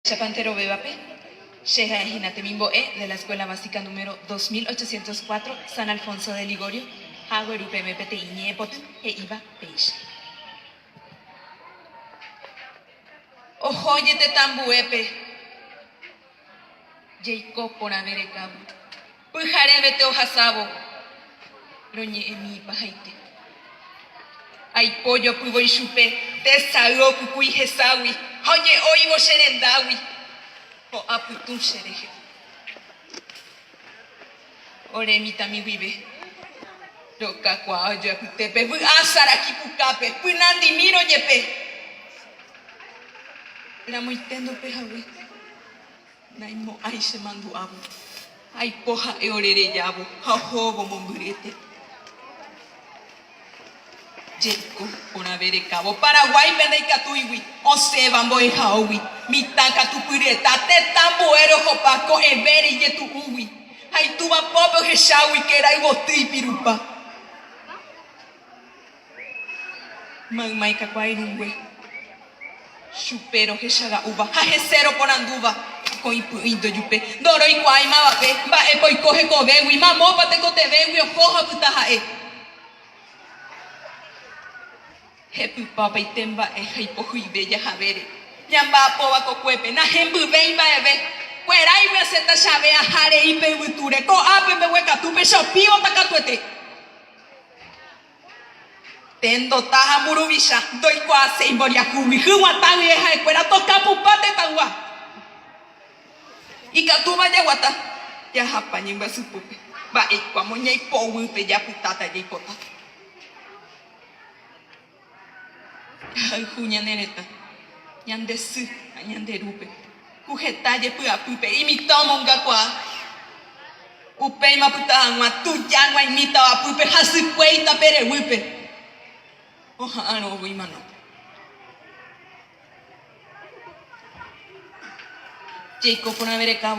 Chapantero Bebape, Sheha Ejinatemimboe de la Escuela Básica número 2804, San Alfonso de Ligorio, Haguerupe Mepete Iñepot, e Iba Peixe. Ojoyete tambuepe, Jacob por haber cabo, Pujarevete ojasabo, Roñe emi pajaite. Ay pollo puibo y chupe, Tesago cucuy jesawi, Oye oigo xerendawi, O aputun xereje. Oremita mi vive. Roca cuayo aputepe, Asara kipucape, Punandi miro yepe. Era muy tendo pejawe. Naimo ay se mandu abu. Ay poja e orere yabo, Jajobo momburete. Jeco, una vere cabo, Paraguay vende catuiwi, o se bambo e jaowi, mitaka tu pureta, te tamboero jopaco e vere ye tu uwi, ay tu va popo je shawi que era iboti pirupa. Magmai cacuairungwe, chupero je shaga uva, jajecero por anduva, con indo yupe, doro y cuay mabape, va e poi coge cobewi, mamopa te cotebewi, o coja putajae. Hepu papa y temba e heipoju y bella javere. Yamba pova cocuepe, na hembu veimba ebe. Cuerai we seta chave a jare y pebuture. Co ape me hueca tu pe shopio takatuete. Tendo taja murubisha, doi kwa se imboria kubi. Huwa tawi e jae cuera toca pupate tangua. Y katuma yaguata. Ya japa nyimba supupe. Ba e kwa moña y powu pe ya putata ya ipota. Juña nereta, ñande su, ñande rupe, cujetalle pua pupe, imita monga qua. Upe ma puta angua, tu yangua imita a pupe, hasu cueita pere wupe. Oja aro guimano. Jacob por haber cabo.